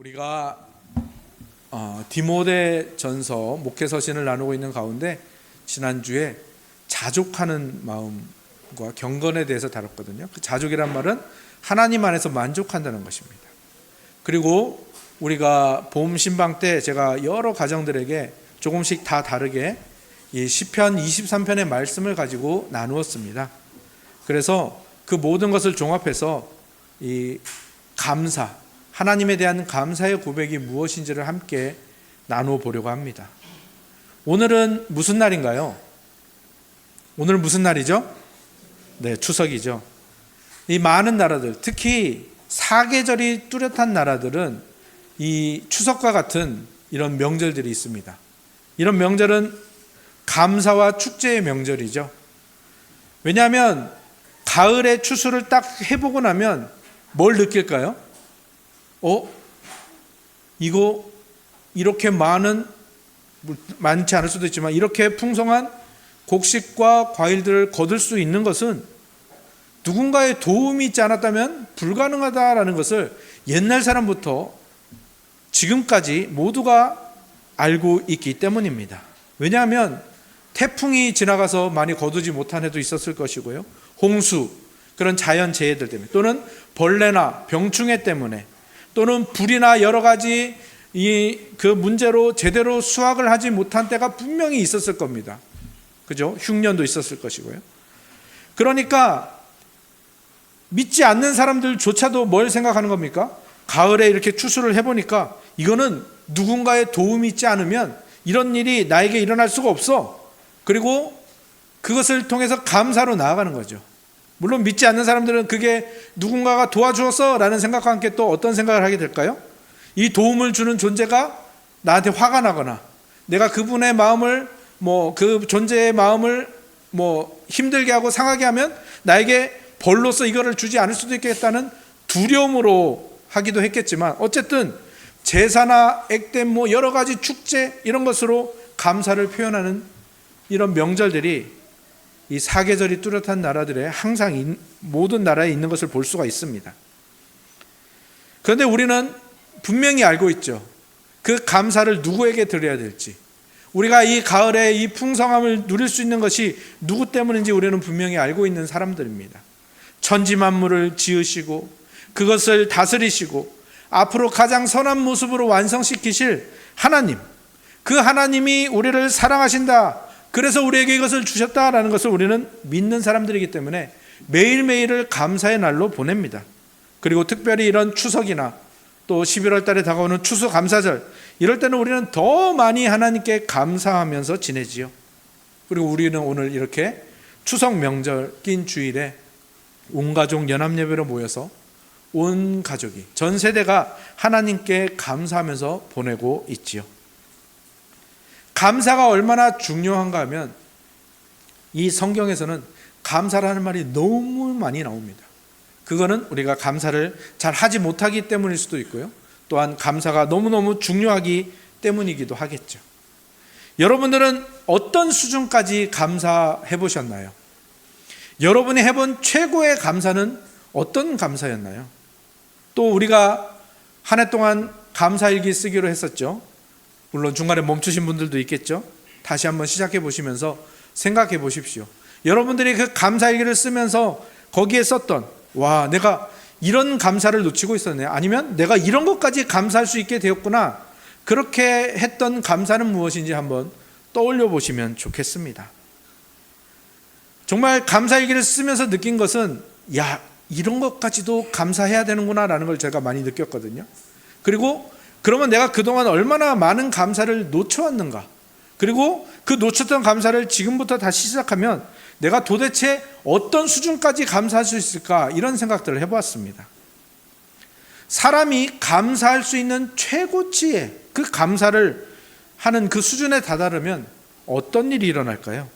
우리가 디모데 전서 목회 서신을 나누고 있는 가운데 지난주에 자족하는 마음과 경건에 대해서 다뤘거든요. 그 자족이란 말은 하나님 안에서 만족한다는 것입니다. 그리고 우리가 봄 신방 때 제가 여러 가정들에게 조금씩 다 다르게 이 시편 23편의 말씀을 가지고 나누었습니다. 그래서 그 모든 것을 종합해서 이 감사, 하나님에 대한 감사의 고백이 무엇인지를 함께 나누어 보려고 합니다. 오늘은 무슨 날인가요? 오늘은 무슨 날이죠? 네, 추석이죠. 이 많은 나라들, 특히 사계절이 뚜렷한 나라들은 이 추석과 같은 이런 명절들이 있습니다. 이런 명절은 감사와 축제의 명절이죠. 왜냐하면 가을의 추수를 딱 해보고 나면 뭘 느낄까요? 이거 이렇게 많지 않을 수도 있지만 이렇게 풍성한 곡식과 과일들을 거둘 수 있는 것은 누군가의 도움이 있지 않았다면 불가능하다라는 것을 옛날 사람부터 지금까지 모두가 알고 있기 때문입니다. 왜냐하면 태풍이 지나가서 많이 거두지 못한 해도 있었을 것이고요. 홍수, 그런 자연재해들 때문에, 또는 벌레나 병충해 때문에, 또는 불이나 여러 가지 그 문제로 제대로 수확을 하지 못한 때가 분명히 있었을 겁니다. 그죠? 흉년도 있었을 것이고요. 그러니까 믿지 않는 사람들조차도 뭘 생각하는 겁니까? 가을에 이렇게 추수를 해보니까 이거는 누군가의 도움이 있지 않으면 이런 일이 나에게 일어날 수가 없어. 그리고 그것을 통해서 감사로 나아가는 거죠. 물론 믿지 않는 사람들은 그게 누군가가 도와주었어 라는 생각과 함께 또 어떤 생각을 하게 될까요? 이 도움을 주는 존재가 나한테 화가 나거나 내가 그분의 마음을 그 존재의 마음을 힘들게 하고 상하게 하면 나에게 벌로서 이거를 주지 않을 수도 있겠다는 두려움으로 하기도 했겠지만, 어쨌든 제사나 액땜 여러 가지 축제 이런 것으로 감사를 표현하는 이런 명절들이 이 사계절이 뚜렷한 나라들에 항상 모든 나라에 있는 것을 볼 수가 있습니다. 그런데 우리는 분명히 알고 있죠. 그 감사를 누구에게 드려야 될지, 우리가 이 가을에 이 풍성함을 누릴 수 있는 것이 누구 때문인지 우리는 분명히 알고 있는 사람들입니다. 천지 만물을 지으시고 그것을 다스리시고 앞으로 가장 선한 모습으로 완성시키실 하나님, 그 하나님이 우리를 사랑하신다, 그래서 우리에게 이것을 주셨다라는 것을 우리는 믿는 사람들이기 때문에 매일매일을 감사의 날로 보냅니다. 그리고 특별히 이런 추석이나 또 11월 달에 다가오는 추수감사절, 이럴 때는 우리는 더 많이 하나님께 감사하면서 지내지요. 그리고 우리는 오늘 이렇게 추석 명절 낀 주일에 온 가족 연합예배로 모여서 온 가족이, 전 세대가 하나님께 감사하면서 보내고 있지요. 감사가 얼마나 중요한가 하면 이 성경에서는 감사라는 말이 너무 많이 나옵니다. 그거는 우리가 감사를 잘 하지 못하기 때문일 수도 있고요. 또한 감사가 너무너무 중요하기 때문이기도 하겠죠. 여러분들은 어떤 수준까지 감사해 보셨나요? 여러분이 해본 최고의 감사는 어떤 감사였나요? 또 우리가 한 해 동안 감사일기 쓰기로 했었죠. 물론 중간에 멈추신 분들도 있겠죠. 다시 한번 시작해 보시면서 생각해 보십시오. 여러분들이 그 감사일기를 쓰면서 거기에 썼던, 내가 이런 감사를 놓치고 있었네, 아니면 내가 이런 것까지 감사할 수 있게 되었구나, 그렇게 했던 감사는 무엇인지 한번 떠올려 보시면 좋겠습니다. 정말 감사일기를 쓰면서 느낀 것은 이런 것까지도 감사해야 되는구나 라는 걸 제가 많이 느꼈거든요. 그리고 그러면 내가 그동안 얼마나 많은 감사를 놓쳐왔는가, 그리고 그 놓쳤던 감사를 지금부터 다시 시작하면 내가 도대체 어떤 수준까지 감사할 수 있을까, 이런 생각들을 해보았습니다. 사람이 감사할 수 있는 최고치의 그 감사를 하는 그 수준에 다다르면 어떤 일이 일어날까요?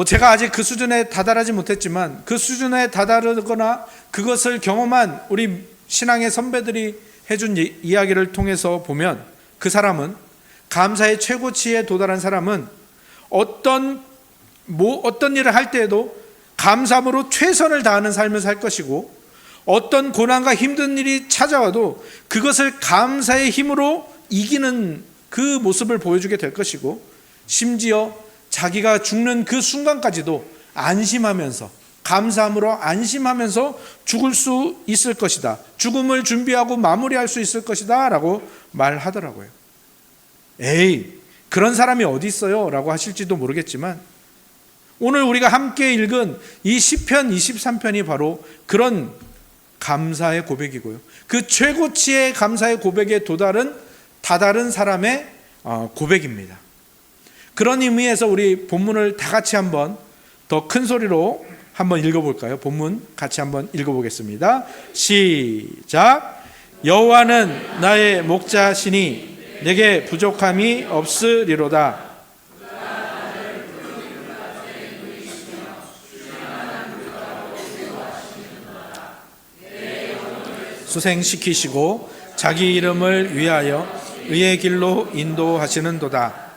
제가 아직 그 수준에 다다르지 못했지만 그 수준에 다다르거나 그것을 경험한 우리 신앙의 선배들이 해준 이야기를 통해서 보면, 그 사람은, 감사의 최고치에 도달한 사람은 어떤 일을 할 때에도 감사함으로 최선을 다하는 삶을 살 것이고, 어떤 고난과 힘든 일이 찾아와도 그것을 감사의 힘으로 이기는 그 모습을 보여주게 될 것이고, 심지어 자기가 죽는 그 순간까지도 안심하면서, 감사함으로 안심하면서 죽을 수 있을 것이다, 죽음을 준비하고 마무리할 수 있을 것이다 라고 말하더라고요. 에이, 그런 사람이 어디 있어요? 라고 하실지도 모르겠지만, 오늘 우리가 함께 읽은 이 시편 23편이 바로 그런 감사의 고백이고요, 그 최고치의 감사의 고백에 다다른 사람의 고백입니다. 그런 의미에서 우리 본문을 다 같이 한번 더 큰 소리로 한번 읽어볼까요? 본문 같이 한번 읽어보겠습니다. 시작. 여호와는 나의 목자시니 내게 부족함이 없으리로다. 수생시키시고 자기 이름을 위하여 의의 길로 인도하시는도다.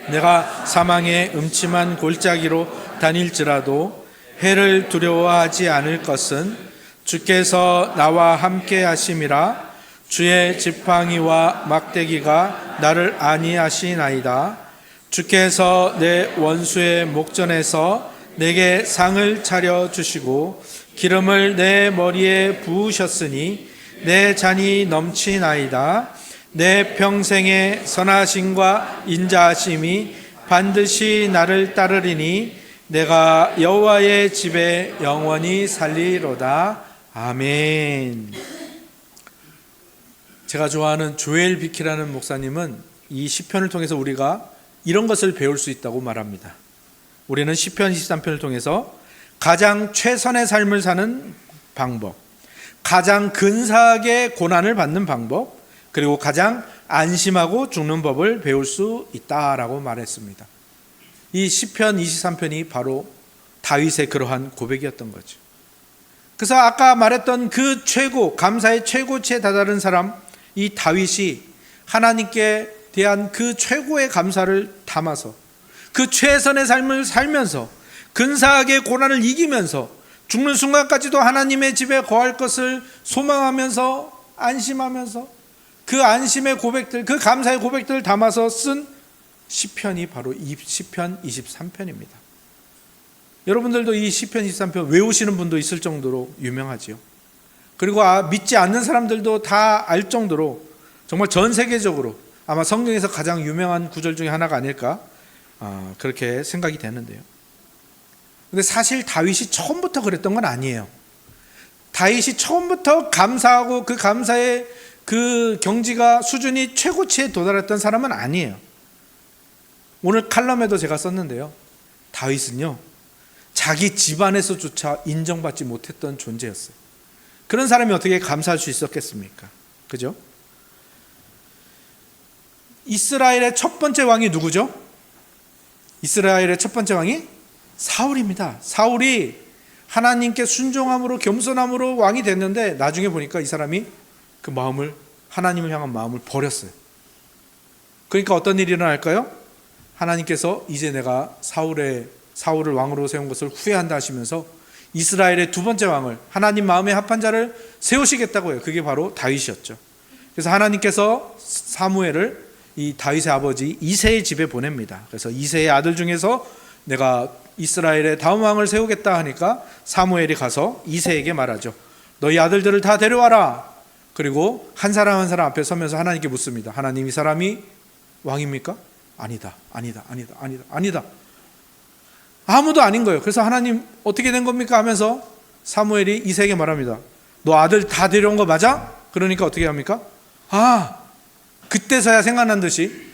내가 사망의 음침한 골짜기로 다닐지라도 해를 두려워하지 않을 것은 주께서 나와 함께 하심이라. 주의 지팡이와 막대기가 나를 안위하시나이다. 주께서 내 원수의 목전에서 내게 상을 차려주시고 기름을 내 머리에 부으셨으니 내 잔이 넘치나이다. 내 평생의 선하심과 인자하심이 반드시 나를 따르리니 내가 여호와의 집에 영원히 살리로다. 아멘. 제가 좋아하는 조엘 비키라는 목사님은 이 시편을 통해서 우리가 이런 것을 배울 수 있다고 말합니다. 우리는 시편 23편을 통해서 가장 최선의 삶을 사는 방법, 가장 근사하게 고난을 받는 방법, 그리고 가장 안심하고 죽는 법을 배울 수 있다라고 말했습니다. 이 시편 23편이 바로 다윗의 그러한 고백이었던 거죠. 그래서 아까 말했던 그 감사의 최고치에 다다른 사람, 이 다윗이 하나님께 대한 그 최고의 감사를 담아서 그 최선의 삶을 살면서 근사하게 고난을 이기면서 죽는 순간까지도 하나님의 집에 거할 것을 소망하면서 안심하면서 그 안심의 고백들, 그 감사의 고백들을 담아서 쓴 시편이 바로 이 시편 23편입니다. 여러분들도 이 시편 23편 외우시는 분도 있을 정도로 유명하지요. 그리고 믿지 않는 사람들도 다 알 정도로 정말 전 세계적으로 아마 성경에서 가장 유명한 구절 중에 하나가 아닐까 그렇게 생각이 되는데요. 근데 사실 다윗이 처음부터 그랬던 건 아니에요. 다윗이 처음부터 감사하고 그 감사의 그 경지가 수준이 최고치에 도달했던 사람은 아니에요. 오늘 칼럼에도 제가 썼는데요, 다윗은요 자기 집안에서조차 인정받지 못했던 존재였어요. 그런 사람이 어떻게 감사할 수 있었겠습니까? 그죠? 이스라엘의 첫 번째 왕이 누구죠? 이스라엘의 첫 번째 왕이 사울입니다. 사울이 하나님께 순종함으로 겸손함으로 왕이 됐는데 나중에 보니까 이 사람이 그 마음을, 하나님을 향한 마음을 버렸어요. 그러니까 어떤 일이 일어날까요? 하나님께서 이제 내가 사울을 왕으로 세운 것을 후회한다 하시면서 이스라엘의 두 번째 왕을, 하나님 마음에 합한 자를 세우시겠다고 해요. 그게 바로 다윗이었죠. 그래서 하나님께서 사무엘을 이 다윗의 아버지 이새의 집에 보냅니다. 그래서 이새의 아들 중에서 내가 이스라엘의 다음 왕을 세우겠다 하니까 사무엘이 가서 이새에게 말하죠. 너희 아들들을 다 데려와라. 그리고 한 사람 한 사람 앞에 서면서 하나님께 묻습니다. 하나님, 이 사람이 왕입니까? 아니다. 아무도 아닌 거예요. 그래서 하나님 어떻게 된 겁니까? 하면서 사무엘이 이새에게 말합니다. 너 아들 다 데려온 거 맞아? 그러니까 어떻게 합니까? 그때서야 생각난 듯이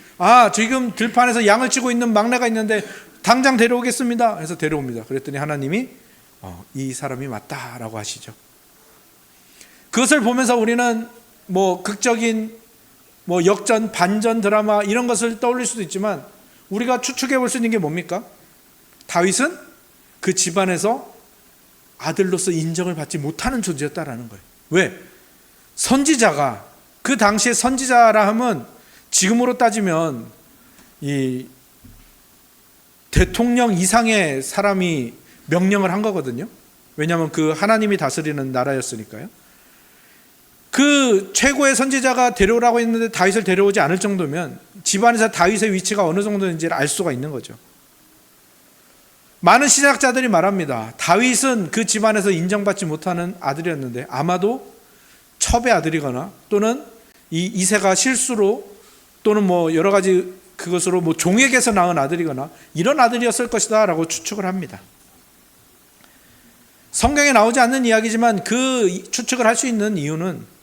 지금 들판에서 양을 치고 있는 막내가 있는데 당장 데려오겠습니다. 그래서 데려옵니다. 그랬더니 하나님이 이 사람이 맞다라고 하시죠. 그것을 보면서 우리는 극적인 역전, 반전 드라마 이런 것을 떠올릴 수도 있지만 우리가 추측해 볼 수 있는 게 뭡니까? 다윗은 그 집안에서 아들로서 인정을 받지 못하는 존재였다라는 거예요. 왜? 선지자가, 그 당시에 선지자라 하면 지금으로 따지면 이 대통령 이상의 사람이 명령을 한 거거든요. 왜냐하면 그 하나님이 다스리는 나라였으니까요. 그 최고의 선지자가 데려오라고 했는데 다윗을 데려오지 않을 정도면 집안에서 다윗의 위치가 어느 정도인지를 알 수가 있는 거죠. 많은 신학자들이 말합니다. 다윗은 그 집안에서 인정받지 못하는 아들이었는데 아마도 첩의 아들이거나 또는 이 이세가 실수로 또는 뭐 여러 가지 그것으로 뭐 종에게서 낳은 아들이거나 이런 아들이었을 것이다 라고 추측을 합니다. 성경에 나오지 않는 이야기지만 그 추측을 할 수 있는 이유는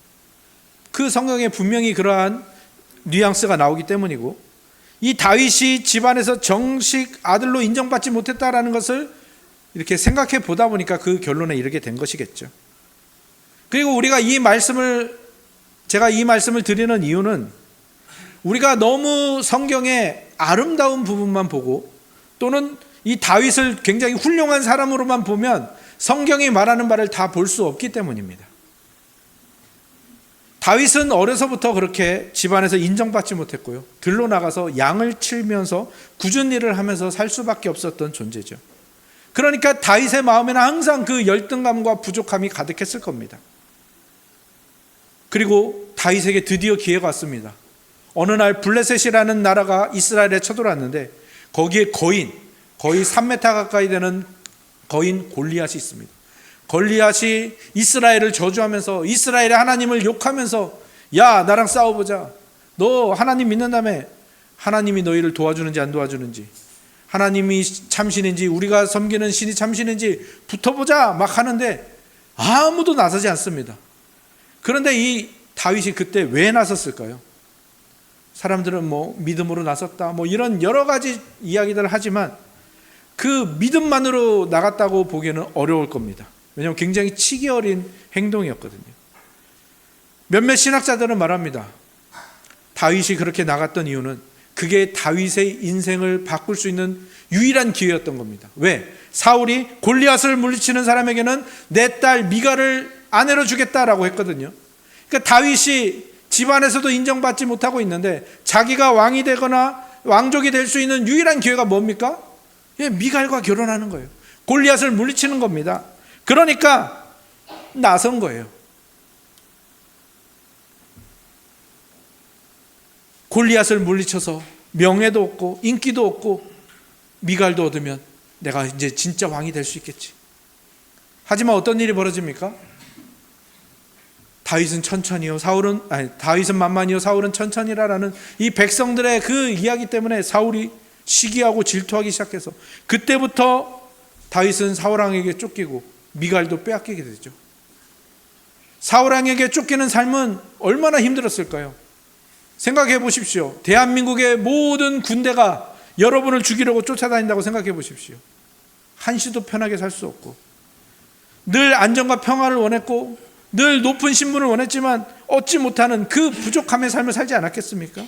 그 성경에 분명히 그러한 뉘앙스가 나오기 때문이고, 이 다윗이 집안에서 정식 아들로 인정받지 못했다라는 것을 이렇게 생각해 보다 보니까 그 결론에 이르게 된 것이겠죠. 그리고 우리가 제가 이 말씀을 드리는 이유는 우리가 너무 성경의 아름다운 부분만 보고 또는 이 다윗을 굉장히 훌륭한 사람으로만 보면 성경이 말하는 바를 다 볼 수 없기 때문입니다. 다윗은 어려서부터 그렇게 집안에서 인정받지 못했고요. 들로 나가서 양을 치면서 굳은 일을 하면서 살 수밖에 없었던 존재죠. 그러니까 다윗의 마음에는 항상 그 열등감과 부족함이 가득했을 겁니다. 그리고 다윗에게 드디어 기회가 왔습니다. 어느 날 블레셋이라는 나라가 이스라엘에 쳐들어왔는데 거기에 거의 3m 가까이 되는 거인 골리앗이 있습니다. 골리앗이 이스라엘을 저주하면서 이스라엘의 하나님을 욕하면서 야 나랑 싸워보자. 너 하나님 믿는다며. 하나님이 너희를 도와주는지 안 도와주는지, 하나님이 참신인지 우리가 섬기는 신이 참신인지 붙어보자 막 하는데 아무도 나서지 않습니다. 그런데 이 다윗이 그때 왜 나섰을까요? 사람들은 뭐 믿음으로 나섰다 뭐 이런 여러 가지 이야기들을 하지만 그 믿음만으로 나갔다고 보기에는 어려울 겁니다. 왜냐하면 굉장히 치기 어린 행동이었거든요. 몇몇 신학자들은 말합니다. 다윗이 그렇게 나갔던 이유는 그게 다윗의 인생을 바꿀 수 있는 유일한 기회였던 겁니다. 왜? 사울이 골리앗을 물리치는 사람에게는 내 딸 미갈을 아내로 주겠다라고 했거든요. 그러니까 다윗이 집안에서도 인정받지 못하고 있는데 자기가 왕이 되거나 왕족이 될 수 있는 유일한 기회가 뭡니까? 미갈과 결혼하는 거예요. 골리앗을 물리치는 겁니다. 그러니까 나선 거예요. 골리앗을 물리쳐서 명예도 얻고 인기도 얻고 미갈도 얻으면 내가 이제 진짜 왕이 될 수 있겠지. 하지만 어떤 일이 벌어집니까? 다윗은 만만히요 사울은 천천히라라는 이 백성들의 그 이야기 때문에 사울이 시기하고 질투하기 시작해서 그때부터 다윗은 사울왕에게 쫓기고 미갈도 빼앗기게 되죠. 사울왕에게 쫓기는 삶은 얼마나 힘들었을까요? 생각해 보십시오. 대한민국의 모든 군대가 여러분을 죽이려고 쫓아다닌다고 생각해 보십시오. 한시도 편하게 살 수 없고 늘 안정과 평화를 원했고 늘 높은 신분을 원했지만 얻지 못하는 그 부족함의 삶을 살지 않았겠습니까?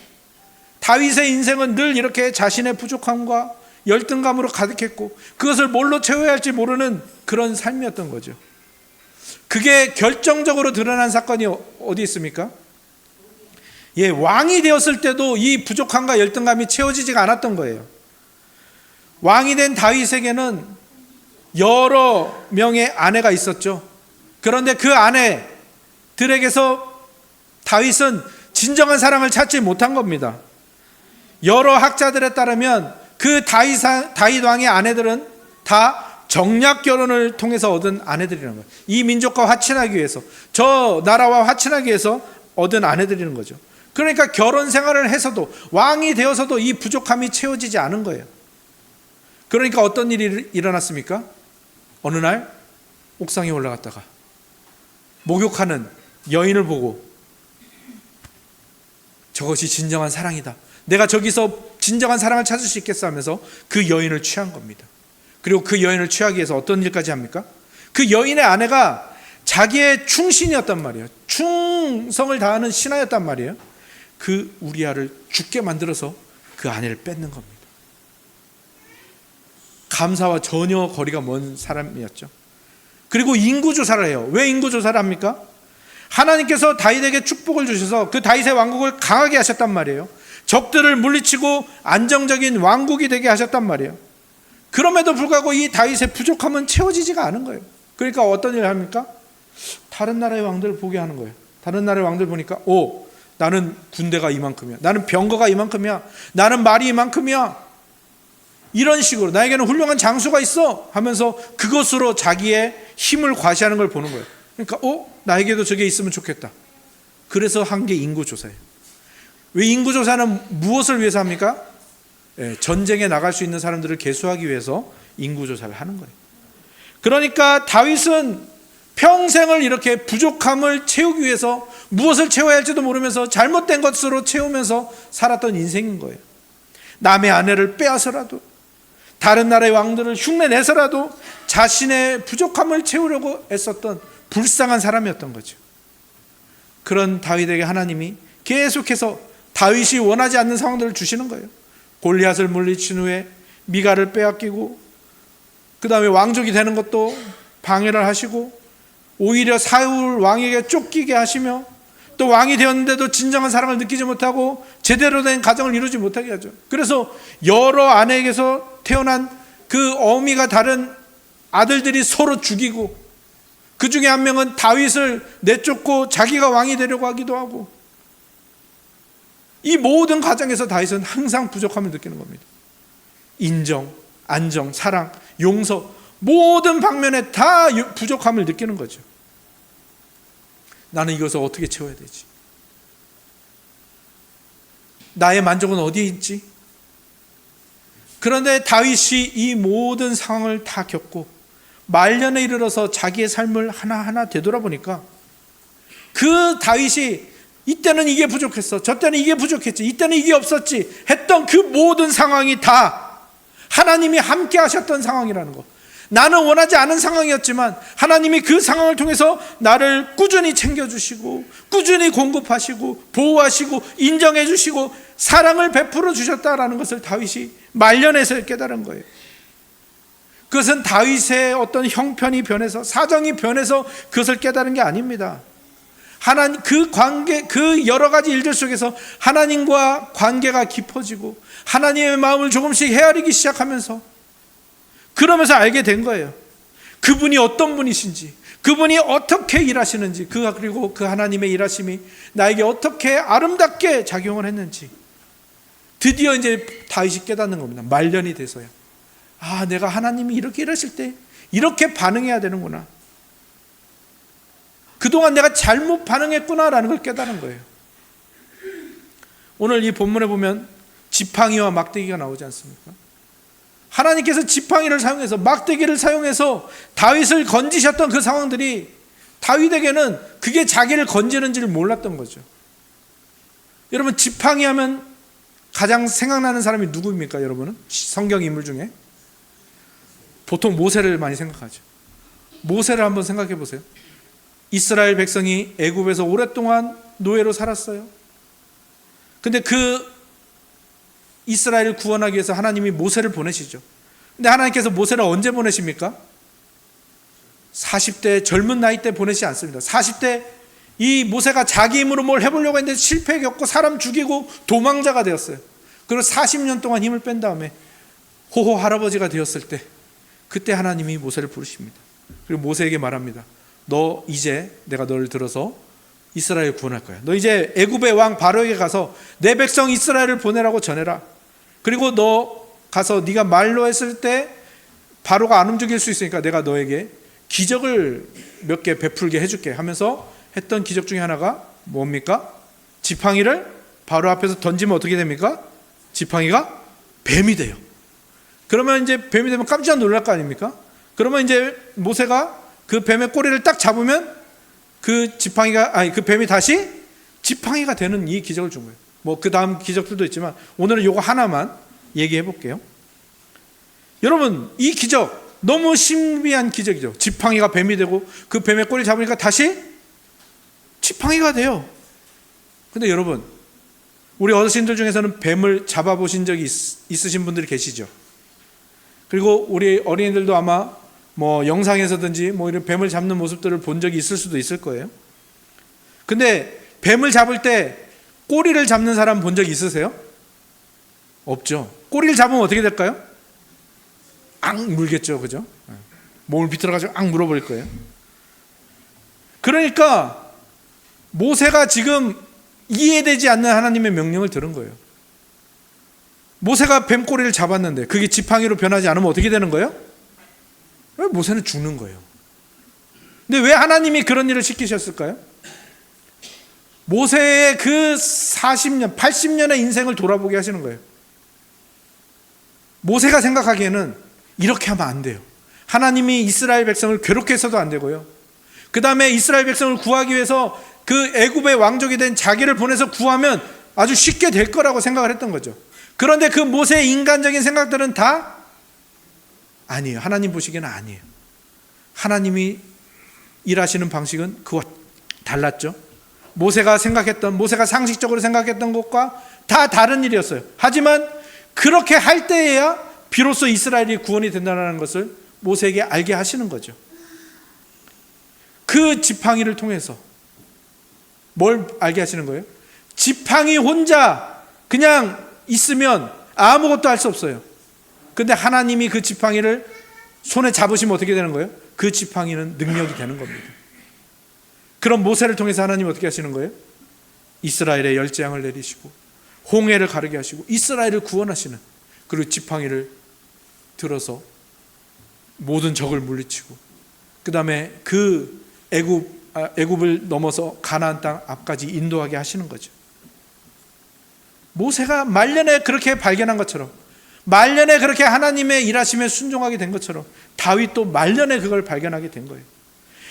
다윗의 인생은 늘 이렇게 자신의 부족함과 열등감으로 가득했고 그것을 뭘로 채워야 할지 모르는 그런 삶이었던 거죠. 그게 결정적으로 드러난 사건이 어디 있습니까? 왕이 되었을 때도 이 부족함과 열등감이 채워지지가 않았던 거예요. 왕이 된 다윗에게는 여러 명의 아내가 있었죠. 그런데 그 아내들에게서 다윗은 진정한 사랑을 찾지 못한 겁니다. 여러 학자들에 따르면 그 다윗 왕의 아내들은 다 정략 결혼을 통해서 얻은 아내들이라는 거예요. 이 민족과 화친하기 위해서, 저 나라와 화친하기 위해서 얻은 아내들이라는 거죠. 그러니까 결혼 생활을 해서도 왕이 되어서도 이 부족함이 채워지지 않은 거예요. 그러니까 어떤 일이 일어났습니까? 어느 날 옥상에 올라갔다가 목욕하는 여인을 보고 저것이 진정한 사랑이다. 내가 저기서 진정한 사랑을 찾을 수 있겠어 하면서 그 여인을 취한 겁니다. 그리고 그 여인을 취하기 위해서 어떤 일까지 합니까? 그 여인의 아내가 자기의 충신이었단 말이에요. 충성을 다하는 신하였단 말이에요. 그 우리아를 죽게 만들어서 그 아내를 뺏는 겁니다. 감사와 전혀 거리가 먼 사람이었죠. 그리고 인구조사를 해요. 왜 인구조사를 합니까? 하나님께서 다윗에게 축복을 주셔서 그 다윗의 왕국을 강하게 하셨단 말이에요. 적들을 물리치고 안정적인 왕국이 되게 하셨단 말이에요. 그럼에도 불구하고 이 다윗의 부족함은 채워지지가 않은 거예요. 그러니까 어떤 일을 합니까? 다른 나라의 왕들을 보게 하는 거예요. 다른 나라의 왕들 보니까 나는 군대가 이만큼이야, 나는 병거가 이만큼이야, 나는 말이 이만큼이야, 이런 식으로 나에게는 훌륭한 장수가 있어 하면서 그것으로 자기의 힘을 과시하는 걸 보는 거예요. 그러니까 나에게도 저게 있으면 좋겠다. 그래서 한 게 인구조사예요. 왜 인구조사는 무엇을 위해서 합니까? 전쟁에 나갈 수 있는 사람들을 계수하기 위해서 인구조사를 하는 거예요. 그러니까 다윗은 평생을 이렇게 부족함을 채우기 위해서 무엇을 채워야 할지도 모르면서 잘못된 것으로 채우면서 살았던 인생인 거예요. 남의 아내를 빼앗아라도, 다른 나라의 왕들을 흉내내서라도 자신의 부족함을 채우려고 애썼던 불쌍한 사람이었던 거죠. 그런 다윗에게 하나님이 계속해서 다윗이 원하지 않는 상황들을 주시는 거예요. 골리앗을 물리친 후에 미가를 빼앗기고, 그 다음에 왕족이 되는 것도 방해를 하시고, 오히려 사울 왕에게 쫓기게 하시며, 또 왕이 되었는데도 진정한 사랑을 느끼지 못하고 제대로 된 가정을 이루지 못하게 하죠. 그래서 여러 아내에게서 태어난 그 어미가 다른 아들들이 서로 죽이고, 그 중에 한 명은 다윗을 내쫓고 자기가 왕이 되려고 하기도 하고, 이 모든 과정에서 다윗은 항상 부족함을 느끼는 겁니다. 인정, 안정, 사랑, 용서, 모든 방면에 다 부족함을 느끼는 거죠. 나는 이것을 어떻게 채워야 되지? 나의 만족은 어디에 있지? 그런데 다윗이 이 모든 상황을 다 겪고 말년에 이르러서 자기의 삶을 하나하나 되돌아보니까, 그 다윗이 이때는 이게 부족했어, 저 때는 이게 부족했지, 이때는 이게 없었지 했던 그 모든 상황이 다 하나님이 함께 하셨던 상황이라는 거. 나는 원하지 않은 상황이었지만 하나님이 그 상황을 통해서 나를 꾸준히 챙겨주시고, 꾸준히 공급하시고, 보호하시고, 인정해 주시고, 사랑을 베풀어 주셨다라는 것을 다윗이 말년에서 깨달은 거예요. 그것은 다윗의 어떤 형편이 변해서, 사정이 변해서 그것을 깨달은 게 아닙니다. 하나님, 그 관계, 그 여러 가지 일들 속에서 하나님과 관계가 깊어지고 하나님의 마음을 조금씩 헤아리기 시작하면서, 그러면서 알게 된 거예요. 그분이 어떤 분이신지, 그분이 어떻게 일하시는지, 그리고 그 하나님의 일하심이 나에게 어떻게 아름답게 작용을 했는지, 드디어 이제 다윗이 깨닫는 겁니다. 말년이 돼서야. 내가 하나님이 이렇게 일하실 때 이렇게 반응해야 되는구나, 그동안 내가 잘못 반응했구나라는 걸 깨달은 거예요. 오늘 이 본문에 보면 지팡이와 막대기가 나오지 않습니까? 하나님께서 지팡이를 사용해서, 막대기를 사용해서 다윗을 건지셨던 그 상황들이 다윗에게는 그게 자기를 건지는지를 몰랐던 거죠. 여러분, 지팡이 하면 가장 생각나는 사람이 누구입니까? 여러분은 성경 인물 중에 보통 모세를 많이 생각하죠. 모세를 한번 생각해 보세요. 이스라엘 백성이 애굽에서 오랫동안 노예로 살았어요. 근데 그 이스라엘을 구원하기 위해서 하나님이 모세를 보내시죠. 근데 하나님께서 모세를 언제 보내십니까? 40대 젊은 나이 때 보내시지 않습니다. 40대 이 모세가 자기 힘으로 뭘 해보려고 했는데 실패 겪고 사람 죽이고 도망자가 되었어요. 그리고 40년 동안 힘을 뺀 다음에 호호 할아버지가 되었을 때, 그때 하나님이 모세를 부르십니다. 그리고 모세에게 말합니다. 너 이제 내가 너를 들어서 이스라엘을 구원할 거야. 너 이제 애굽의 왕 바로에게 가서 내 백성 이스라엘을 보내라고 전해라. 그리고 너 가서 네가 말로 했을 때 바로가 안 움직일 수 있으니까 내가 너에게 기적을 몇 개 베풀게 해줄게 하면서 했던 기적 중에 하나가 뭡니까? 지팡이를 바로 앞에서 던지면 어떻게 됩니까? 지팡이가 뱀이 돼요. 그러면 이제 뱀이 되면 깜짝 놀랄 거 아닙니까? 그러면 이제 모세가 그 뱀의 꼬리를 딱 잡으면 그 뱀이 다시 지팡이가 되는 이 기적을 준 거예요. 뭐 그 다음 기적들도 있지만 오늘은 요거 하나만 얘기해 볼게요. 여러분, 이 기적 너무 신비한 기적이죠. 지팡이가 뱀이 되고 그 뱀의 꼬리를 잡으니까 다시 지팡이가 돼요. 근데 여러분, 우리 어르신들 중에서는 뱀을 잡아보신 적이 있으신 분들이 계시죠. 그리고 우리 어린이들도 아마 뭐 영상에서든지 뭐 이런 뱀을 잡는 모습들을 본 적이 있을 수도 있을 거예요. 근데 뱀을 잡을 때 꼬리를 잡는 사람 본 적 있으세요? 없죠. 꼬리를 잡으면 어떻게 될까요? 앙 물겠죠, 그죠? 몸을 비틀어가지고 악 물어버릴 거예요. 그러니까 모세가 지금 이해되지 않는 하나님의 명령을 들은 거예요. 모세가 뱀꼬리를 잡았는데 그게 지팡이로 변하지 않으면 어떻게 되는 거예요? 모세는 죽는 거예요. 근데 왜 하나님이 그런 일을 시키셨을까요? 모세의 그 40년, 80년의 인생을 돌아보게 하시는 거예요. 모세가 생각하기에는 이렇게 하면 안 돼요. 하나님이 이스라엘 백성을 괴롭게 해서도 안 되고요. 그 다음에 이스라엘 백성을 구하기 위해서 그 애굽의 왕족이 된 자기를 보내서 구하면 아주 쉽게 될 거라고 생각을 했던 거죠. 그런데 그 모세의 인간적인 생각들은 다 아니에요. 하나님 보시기에는 아니에요. 하나님이 일하시는 방식은 그와 달랐죠. 모세가 상식적으로 생각했던 것과 다 다른 일이었어요. 하지만 그렇게 할 때에야 비로소 이스라엘이 구원이 된다는 것을 모세에게 알게 하시는 거죠. 그 지팡이를 통해서 뭘 알게 하시는 거예요? 지팡이 혼자 그냥 있으면 아무것도 할 수 없어요. 근데 하나님이 그 지팡이를 손에 잡으시면 어떻게 되는 거예요? 그 지팡이는 능력이 되는 겁니다. 그럼 모세를 통해서 하나님 어떻게 하시는 거예요? 이스라엘의 열재앙을 내리시고 홍해를 가르게 하시고 이스라엘을 구원하시는, 그리고 지팡이를 들어서 모든 적을 물리치고 그 다음에 그 애굽을 넘어서 가나안 땅 앞까지 인도하게 하시는 거죠. 모세가 말년에 그렇게 발견한 것처럼, 말년에 그렇게 하나님의 일하심에 순종하게 된 것처럼 다윗도 말년에 그걸 발견하게 된 거예요.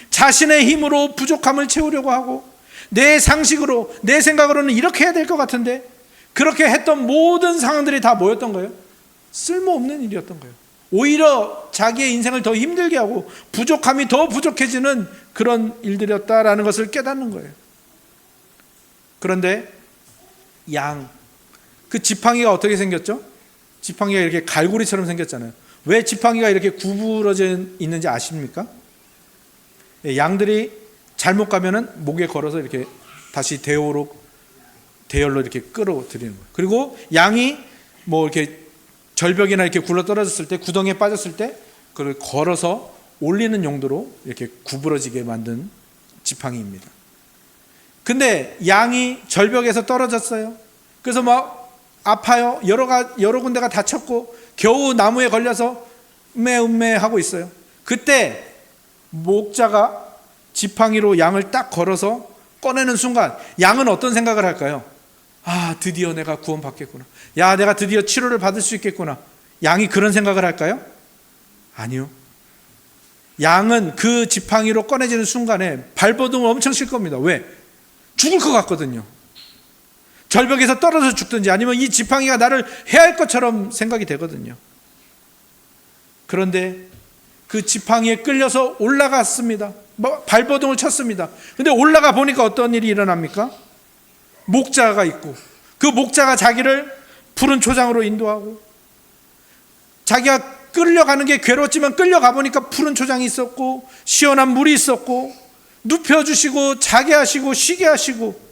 자신의 힘으로 부족함을 채우려고 하고 내 상식으로, 내 생각으로는 이렇게 해야 될 것 같은데 그렇게 했던 모든 상황들이 다 뭐였던 거예요? 쓸모없는 일이었던 거예요. 오히려 자기의 인생을 더 힘들게 하고 부족함이 더 부족해지는 그런 일들이었다라는 것을 깨닫는 거예요. 그런데 그 지팡이가 어떻게 생겼죠? 지팡이가 이렇게 갈고리처럼 생겼잖아요. 왜 지팡이가 이렇게 구부러져 있는지 아십니까? 양들이 잘못 가면은 목에 걸어서 이렇게 다시 대열로 이렇게 끌어들이는 거예요. 그리고 양이 뭐 이렇게 절벽이나 이렇게 굴러 떨어졌을 때, 구덩이에 빠졌을 때 그걸 걸어서 올리는 용도로 이렇게 구부러지게 만든 지팡이입니다. 근데 양이 절벽에서 떨어졌어요. 그래서 막 아파요. 여러 군데가 다쳤고 겨우 나무에 걸려서 음메 하고 있어요. 그때 목자가 지팡이로 양을 딱 걸어서 꺼내는 순간 양은 어떤 생각을 할까요? 아, 드디어 내가 구원받겠구나. 야, 내가 드디어 치료를 받을 수 있겠구나. 양이 그런 생각을 할까요? 아니요. 양은 그 지팡이로 꺼내지는 순간에 발버둥을 엄청 칠 겁니다. 왜? 죽을 것 같거든요. 절벽에서 떨어져 죽든지 아니면 이 지팡이가 나를 해할 것처럼 생각이 되거든요. 그런데 그 지팡이에 끌려서 올라갔습니다. 발버둥을 쳤습니다. 근데 올라가 보니까 어떤 일이 일어납니까? 목자가 있고 그 목자가 자기를 푸른 초장으로 인도하고, 자기가 끌려가는 게 괴로웠지만 끌려가 보니까 푸른 초장이 있었고 시원한 물이 있었고 눕혀주시고 자게 하시고 쉬게 하시고,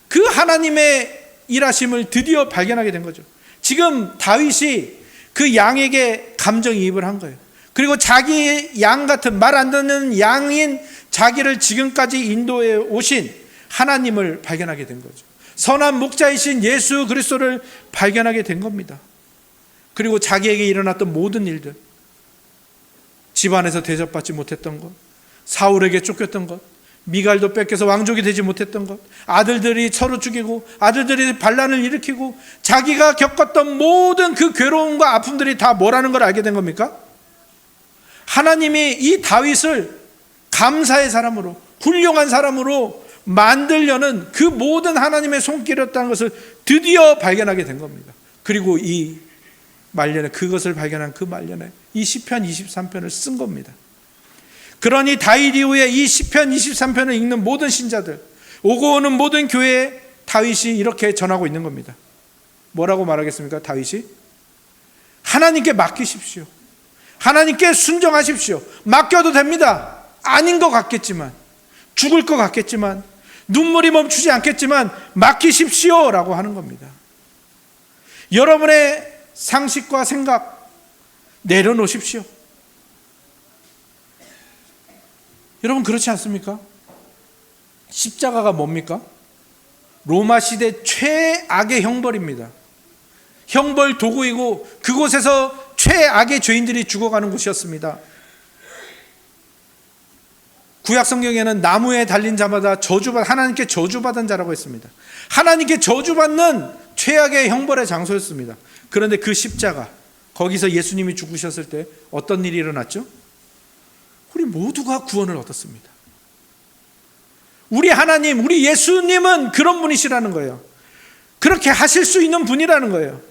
그 하나님의 일하심을 드디어 발견하게 된 거죠. 지금 다윗이 그 양에게 감정이입을 한 거예요. 그리고 자기 양 같은, 말 안 듣는 양인 자기를 지금까지 인도해 오신 하나님을 발견하게 된 거죠. 선한 목자이신 예수 그리스도를 발견하게 된 겁니다. 그리고 자기에게 일어났던 모든 일들, 집안에서 대접받지 못했던 것, 사울에게 쫓겼던 것, 미갈도 뺏겨서 왕족이 되지 못했던 것, 아들들이 서로 죽이고 아들들이 반란을 일으키고, 자기가 겪었던 모든 그 괴로움과 아픔들이 다 뭐라는 걸 알게 된 겁니까? 하나님이 이 다윗을 감사의 사람으로, 훌륭한 사람으로 만들려는 그 모든 하나님의 손길이었다는 것을 드디어 발견하게 된 겁니다. 그리고 이 말년에, 그것을 발견한 그 말년에 이 시편 23편을 쓴 겁니다. 그러니 다윗 이후에 이 시편 23편을 읽는 모든 신자들, 오고 오는 모든 교회에 다윗이 이렇게 전하고 있는 겁니다. 뭐라고 말하겠습니까? 다윗이 하나님께 맡기십시오. 하나님께 순종하십시오. 맡겨도 됩니다. 아닌 것 같겠지만, 죽을 것 같겠지만, 눈물이 멈추지 않겠지만 맡기십시오 라고 하는 겁니다. 여러분의 상식과 생각 내려놓으십시오. 여러분 그렇지 않습니까? 십자가가 뭡니까? 로마 시대 최악의 형벌입니다. 형벌 도구이고 그곳에서 최악의 죄인들이 죽어가는 곳이었습니다. 구약 성경에는 나무에 달린 자마다 하나님께 저주받은 자라고 했습니다. 하나님께 저주받는 최악의 형벌의 장소였습니다. 그런데 그 십자가, 거기서 예수님이 죽으셨을 때 어떤 일이 일어났죠? 우리 모두가 구원을 얻었습니다. 우리 하나님, 우리 예수님은 그런 분이시라는 거예요. 그렇게 하실 수 있는 분이라는 거예요.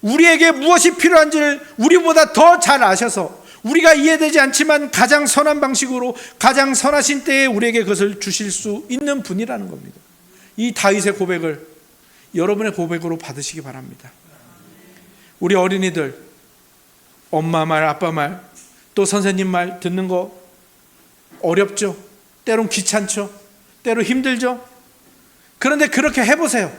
우리에게 무엇이 필요한지를 우리보다 더 잘 아셔서 우리가 이해되지 않지만 가장 선한 방식으로 가장 선하신 때에 우리에게 그것을 주실 수 있는 분이라는 겁니다. 이 다윗의 고백을 여러분의 고백으로 받으시기 바랍니다. 우리 어린이들 엄마 말, 아빠 말, 또 선생님 말 듣는 거 어렵죠? 때론 귀찮죠? 때로 힘들죠? 그런데 그렇게 해보세요.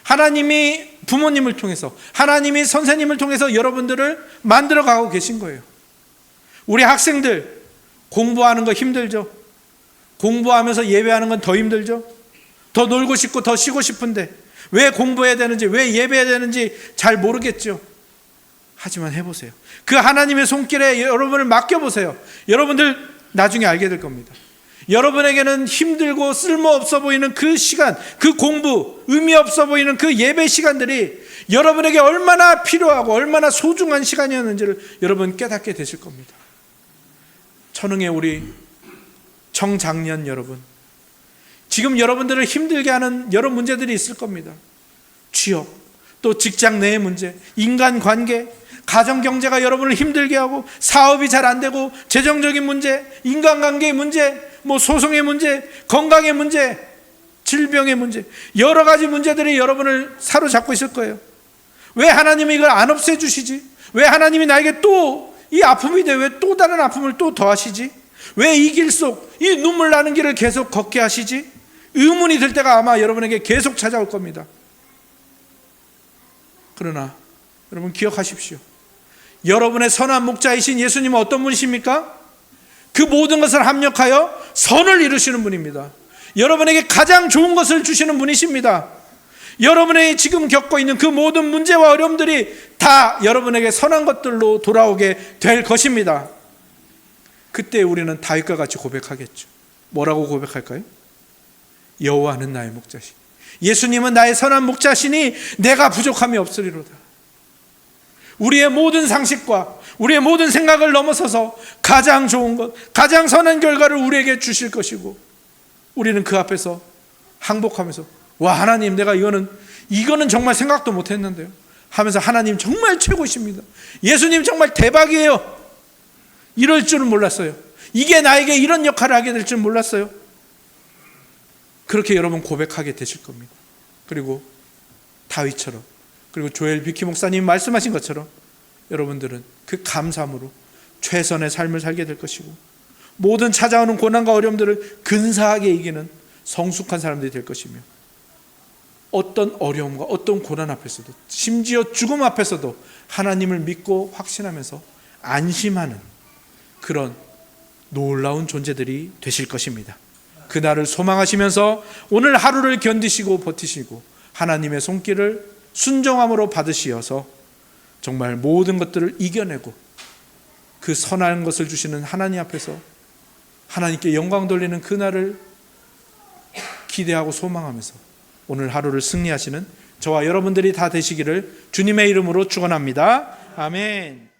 하나님이 부모님을 통해서, 하나님이 선생님을 통해서 여러분들을 만들어가고 계신 거예요. 우리 학생들 공부하는 거 힘들죠? 공부하면서 예배하는 건 더 힘들죠? 더 놀고 싶고 더 쉬고 싶은데 왜 공부해야 되는지, 왜 예배해야 되는지 잘 모르겠죠? 하지만 해보세요. 그 하나님의 손길에 여러분을 맡겨보세요. 여러분들 나중에 알게 될 겁니다. 여러분에게는 힘들고 쓸모없어 보이는 그 시간, 그 공부, 의미 없어 보이는 그 예배 시간들이 여러분에게 얼마나 필요하고 얼마나 소중한 시간이었는지를 여러분 깨닫게 되실 겁니다. 천흥의 우리 청장년 여러분, 지금 여러분들을 힘들게 하는 여러 문제들이 있을 겁니다. 취업, 또 직장 내의 문제, 인간관계, 가정경제가 여러분을 힘들게 하고 사업이 잘 안 되고 재정적인 문제, 인간관계의 문제, 소송의 문제, 건강의 문제, 질병의 문제, 여러 가지 문제들이 여러분을 사로잡고 있을 거예요. 왜 하나님이 이걸 안 없애주시지? 왜 하나님이 나에게 또 이 아픔이 돼? 왜 또 다른 아픔을 또 더하시지? 왜 이 길 속, 이 눈물 나는 길을 계속 걷게 하시지? 의문이 들 때가 아마 여러분에게 계속 찾아올 겁니다. 그러나 여러분 기억하십시오. 여러분의 선한 목자이신 예수님은 어떤 분이십니까? 그 모든 것을 합력하여 선을 이루시는 분입니다. 여러분에게 가장 좋은 것을 주시는 분이십니다. 여러분이 지금 겪고 있는 그 모든 문제와 어려움들이 다 여러분에게 선한 것들로 돌아오게 될 것입니다. 그때 우리는 다윗과 같이 고백하겠죠. 뭐라고 고백할까요? 여호와는 나의 목자시니, 예수님은 나의 선한 목자시니 내가 부족함이 없으리로다. 우리의 모든 상식과 우리의 모든 생각을 넘어서서 가장 좋은 것, 가장 선한 결과를 우리에게 주실 것이고, 우리는 그 앞에서 항복하면서 와, 하나님, 내가 이거는 정말 생각도 못했는데요 하면서 하나님 정말 최고십니다. 예수님 정말 대박이에요. 이럴 줄은 몰랐어요. 이게 나에게 이런 역할을 하게 될 줄 몰랐어요. 그렇게 여러분 고백하게 되실 겁니다. 그리고 다윗처럼, 그리고 조엘 비키 목사님 말씀하신 것처럼 여러분들은 그 감사함으로 최선의 삶을 살게 될 것이고, 모든 찾아오는 고난과 어려움들을 근사하게 이기는 성숙한 사람들이 될 것이며, 어떤 어려움과 어떤 고난 앞에서도, 심지어 죽음 앞에서도 하나님을 믿고 확신하면서 안심하는 그런 놀라운 존재들이 되실 것입니다. 그날을 소망하시면서 오늘 하루를 견디시고 버티시고 하나님의 손길을 순종함으로 받으시어서 정말 모든 것들을 이겨내고 그 선한 것을 주시는 하나님 앞에서 하나님께 영광 돌리는 그날을 기대하고 소망하면서 오늘 하루를 승리하시는 저와 여러분들이 다 되시기를 주님의 이름으로 축원합니다. 아멘.